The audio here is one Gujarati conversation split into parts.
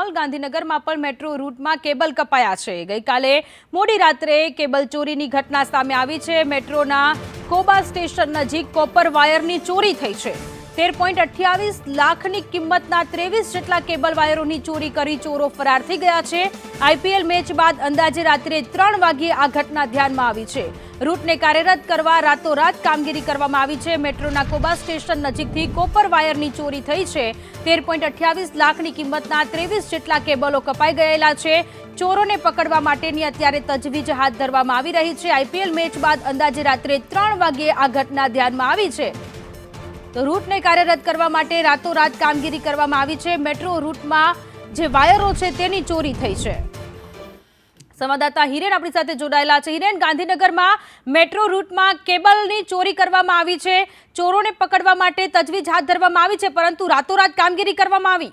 માહોલ ગાંધીનગરમાં પણ મેટ્રો રૂટમાં કેબલ કપાયા છે। ગઈકાલે મોડી રાત્રે કેબલ ચોરીની ઘટના સામે આવી છે। મેટ્રોના કોબા સ્ટેશન નજીક કોપર વાયરની ચોરી થઈ છે। 13.28 લાખની કિંમતના 23 જેટલા કેબલ વાયરોની ચોરી કરી ચોરો ફરાર થઈ ગયા છે। આઈપીએલ મેચ બાદ અંદાજે રાત્રે 3 વાગ્યે આ ઘટના ધ્યાનમાં આવી છે। રૂટને કાર્યરત કરવા રાતોરાત કામગીરી કરવામાં આવી છે। મેટ્રોના કોબા સ્ટેશન નજીકથી કોપર વાયરની ચોરી થઈ છે। 13.28 લાખની કિંમતના 23 જેટલા કેબલો કપાઈ ગયેલા છે। ચોરોને પકડવા માટેની અત્યારે તજવીજ હાથ ધરવામાં આવી રહી છે। આઈપીએલ મેચ બાદ અંદાજે રાત્રે 3 વાગ્યે આ ઘટના ધ્યાનમાં આવી છે। તો રૂટને કાર્યરત કરવા માટે રાતોરાત કામગીરી કરવામાં આવી છે। મેટ્રો રૂટમાં જે વાયરો છે તેની ચોરી થઈ છે। સંવાદદાતા હિરેન આપણી સાથે જોડાયેલા છે। હિરેન, ગાંધીનગરમાં મેટ્રો રૂટમાં કેબલની ચોરી કરવામાં આવી છે। ચોરોને પકડવા માટે તજવીજ હાથ ધરવામાં આવી છે, પરંતુ રાતોરાત કામગીરી કરવામાં આવી।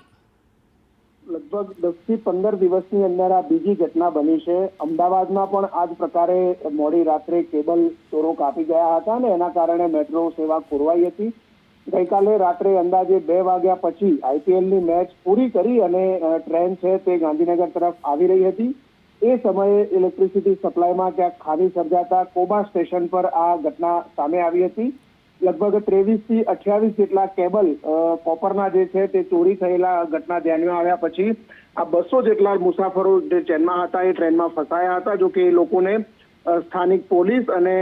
લગભગ 10 થી 15 દિવસની અંદર આ બીજી ઘટના બની છે। અમદાવાદમાં પણ આ જ પ્રકારે મોડી રાત્રે કેબલ ચોરો કાપી ગયા હતા અને એના કારણે મેટ્રો સેવા ખોરવાઈ હતી। ગઈકાલે રાત્રે અંદાજે 2 વાગ્યા પછી આઈપીએલની મેચ પૂરી કરી અને ટ્રેન છે તે ગાંધીનગર તરફ આવી રહી હતી। એ સમયે ઇલેક્ટ્રિસિટી સપ્લાયમાં ક્યાંક ખામી સર્જાતા કોબા સ્ટેશન પર આ ઘટના સામે આવી હતી। લગભગ 23 થી 28 જેટલા કેબલ કોપરના જે છે તે ચોરી થયેલા ઘટના ધ્યાનમાં આવ્યા પછી આ 200 જેટલા મુસાફરો જે ટ્રેનમાં હતા એ ટ્રેનમાં ફસાયા હતા। જો કે એ લોકોને સ્થાનિક પોલીસ અને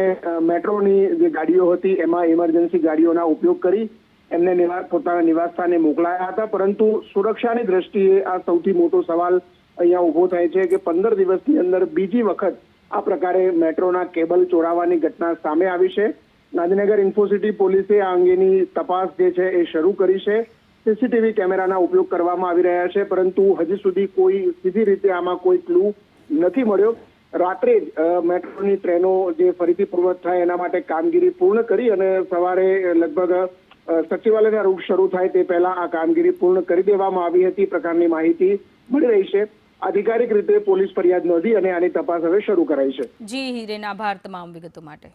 મેટ્રોની જે ગાડીઓ હતી એમાં ઇમરજન્સી ગાડીઓના ઉપયોગ કરી એમને પોતાના નિવાસ સ્થાને મોકલાયા હતા। પરંતુ સુરક્ષાની દ્રષ્ટિએ આ સૌથી મોટો સવાલ અહીંયા ઊભો થાય છે કે 15 દિવસની અંદર બીજી વખત આ પ્રકારે મેટ્રોના કેબલ ચોરાવાની ઘટના સામે આવી છે। ગાંધીનગર ઇન્ફોસિટી પોલીસે આ અંગેની તપાસ જે છે એ શરૂ કરી છે। સીસીટીવી કેમેરાના ઉપયોગ કરવામાં આવી રહ્યા છે, પરંતુ હજી સુધી કોઈ સીધી રીતે આમાં કોઈ ક્લુ નથી મળ્યો। રાત્રે જ મેટ્રોની ટ્રેનો જે ફરીથી પૂર્વવત થાય એના માટે કામગીરી પૂર્ણ કરી અને સવારે લગભગ સચિવાલયના રૂટ શરૂ થાય તે પહેલા આ કામગીરી પૂર્ણ કરી દેવામાં આવી હતી પ્રકારની માહિતી મળી રહી છે। આધિકારિક રીતે પોલીસ ફરિયાદ નોંધી અને આની તપાસ હવે શરૂ કરાઈ છે। જી હિરેન, આભાર તમામ વિગતો માટે।